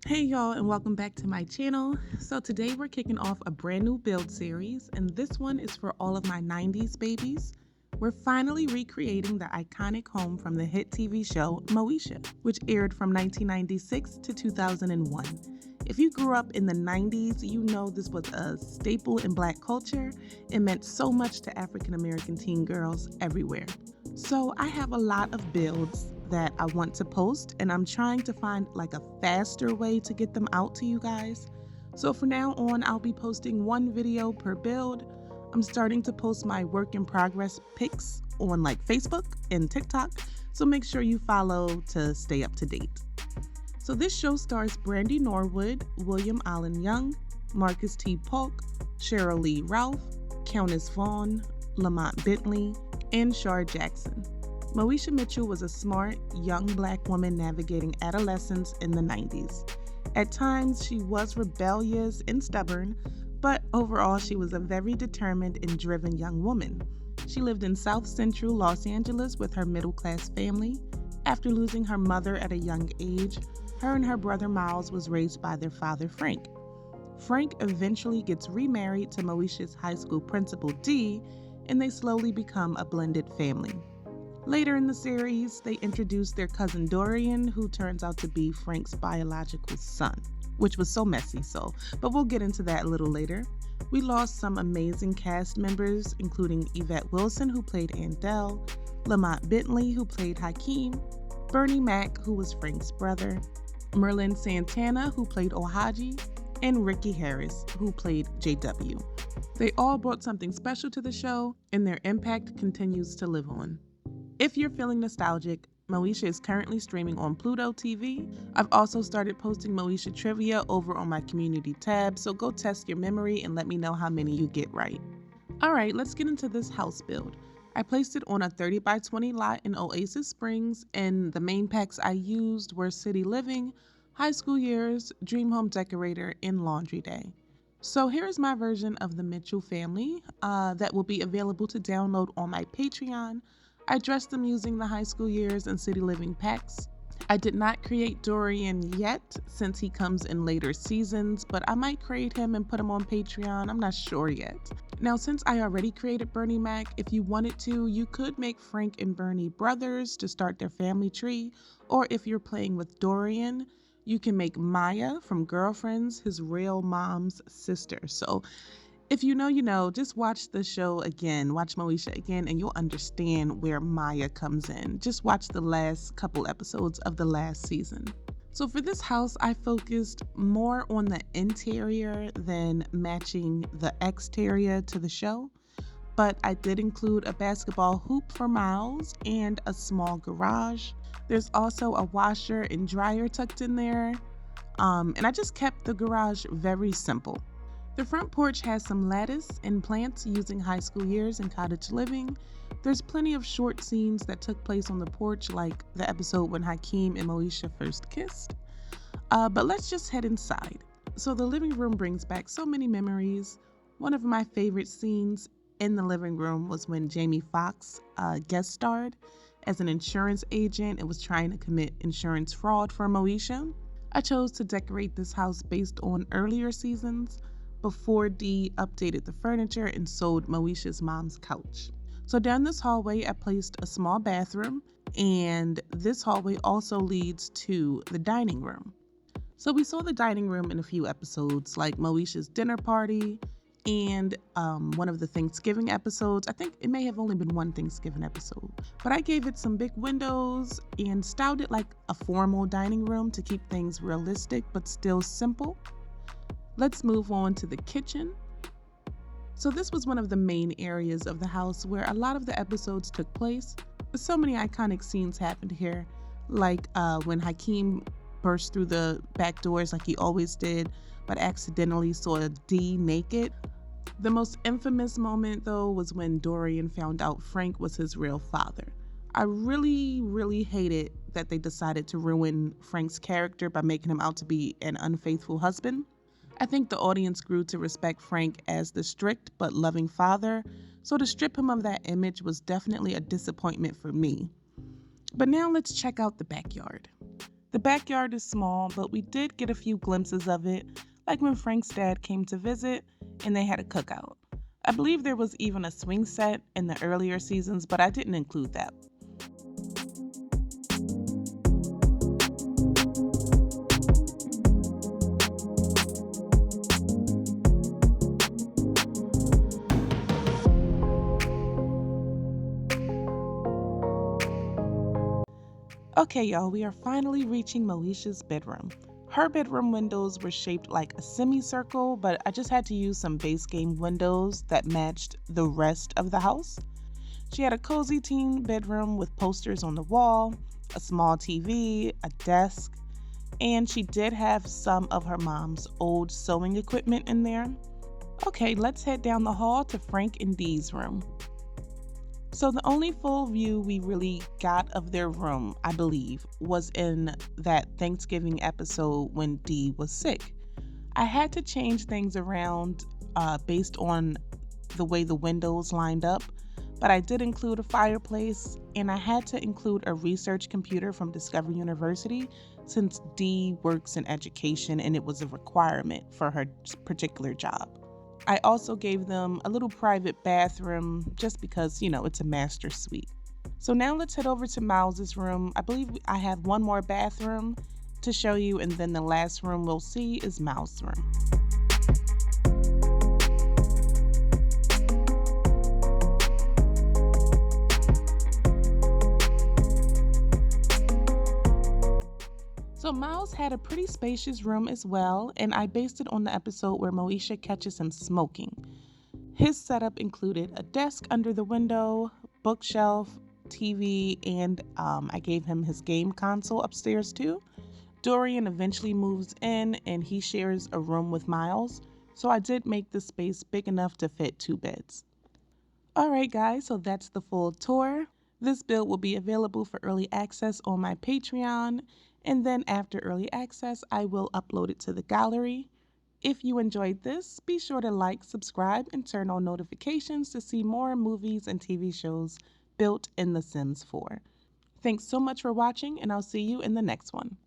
Hey y'all, and welcome back to my channel. So today we're kicking off a brand new build series, and this one is for all of my 90s babies. We're finally recreating the iconic home from the hit TV show Moesha, which aired from 1996 to 2001. If you grew up in the 90s, you know this was a staple in Black culture. It meant so much to African American teen girls everywhere. So I have a lot of builds that I want to post, and I'm trying to find like a faster way to get them out to you guys. So from now on, I'll be posting one video per build. I'm starting to post my work in progress pics on like Facebook and TikTok, so make sure you follow to stay up to date. So this show stars Brandy Norwood, William Allen Young, Marcus T. Polk, Cheryl Lee Ralph, Countess Vaughn, Lamont Bentley, and Shar Jackson. Moesha Mitchell was a smart, young Black woman navigating adolescence in the 90s. At times, she was rebellious and stubborn, but overall, she was a very determined and driven young woman. She lived in South Central Los Angeles with her middle-class family. After losing her mother at a young age, her and her brother Miles was raised by their father Frank. Frank eventually gets remarried to Moesha's high school principal Dee, and they slowly become a blended family. Later in the series, they introduce their cousin Dorian, who turns out to be Frank's biological son, which was so messy, but we'll get into that a little later. We lost some amazing cast members, including Yvette Wilson, who played Andell, Lamont Bentley, who played Hakeem, Bernie Mac, who was Frank's brother, Merlin Santana, who played Ohaji, and Ricky Harris, who played JW. They all brought something special to the show, and their impact continues to live on. If you're feeling nostalgic, Moesha is currently streaming on Pluto TV. I've also started posting Moesha trivia over on my community tab, so go test your memory and let me know how many you get right. Alright, let's get into this house build. I placed it on a 30 by 20 lot in Oasis Springs, and the main packs I used were City Living, High School Years, Dream Home Decorator, and Laundry Day. So here's my version of the Mitchell family that will be available to download on my Patreon. I dressed them using the High School Years and City Living packs. I did not create Dorian yet since he comes in later seasons, but I might create him and put him on Patreon. I'm not sure yet. Now, since I already created Bernie Mac, if you wanted to, you could make Frank and Bernie brothers to start their family tree, or if you're playing with Dorian, you can make Maya from Girlfriends his real mom's sister. So if you know, you know, just watch the show again, watch Moesha again, and you'll understand where Maya comes in. Just watch the last couple episodes of the last season. So for this house, I focused more on the interior than matching the exterior to the show, but I did include a basketball hoop for Miles and a small garage. There's also a washer and dryer tucked in there, and I just kept the garage very simple. The front porch has some lattice and plants using High School Years and Cottage Living. There's plenty of short scenes that took place on the porch, like the episode when Hakeem and Moesha first kissed. But let's just head inside. So the living room brings back so many memories. One of my favorite scenes in the living room was when Jamie Foxx guest starred as an insurance agent and was trying to commit insurance fraud for Moesha. I chose to decorate this house based on earlier seasons, before Dee updated the furniture and sold Moesha's mom's couch. So down this hallway, I placed a small bathroom, and this hallway also leads to the dining room. So we saw the dining room in a few episodes, like Moesha's dinner party and one of the Thanksgiving episodes. I think it may have only been one Thanksgiving episode, but I gave it some big windows and styled it like a formal dining room to keep things realistic but still simple. Let's move on to the kitchen. So this was one of the main areas of the house where a lot of the episodes took place. So many iconic scenes happened here, like when Hakeem burst through the back doors like he always did, but accidentally saw Dee naked. The most infamous moment, though, was when Dorian found out Frank was his real father. I really hated that they decided to ruin Frank's character by making him out to be an unfaithful husband. I think the audience grew to respect Frank as the strict but loving father, so to strip him of that image was definitely a disappointment for me. But now let's check out the backyard. The backyard is small, but we did get a few glimpses of it, like when Frank's dad came to visit and they had a cookout. I believe there was even a swing set in the earlier seasons, but I didn't include that. Okay, y'all, we are finally reaching Moesha's bedroom. Her bedroom windows were shaped like a semicircle, but I just had to use some base game windows that matched the rest of the house. She had a cozy teen bedroom with posters on the wall, a small TV, a desk, and she did have some of her mom's old sewing equipment in there. Okay, let's head down the hall to Frank and Dee's room. So the only full view we really got of their room, I believe, was in that Thanksgiving episode when Dee was sick. I had to change things around based on the way the windows lined up, but I did include a fireplace and I had to include a research computer from Discovery University since Dee works in education and it was a requirement for her particular job. I also gave them a little private bathroom just because, it's a master suite. So now let's head over to Miles's room. I believe I have one more bathroom to show you, and then the last room we'll see is Miles' room. So Miles had a pretty spacious room as well, and I based it on the episode where Moesha catches him smoking. His setup included a desk under the window, bookshelf, TV, and I gave him his game console upstairs too. Dorian eventually moves in and he shares a room with Miles, so I did make the space big enough to fit 2 beds. Alright guys, so that's the full tour. This build will be available for early access on my Patreon, and then after early access, I will upload it to the gallery. If you enjoyed this, be sure to like, subscribe, and turn on notifications to see more movies and TV shows built in The Sims 4. Thanks so much for watching, and I'll see you in the next one.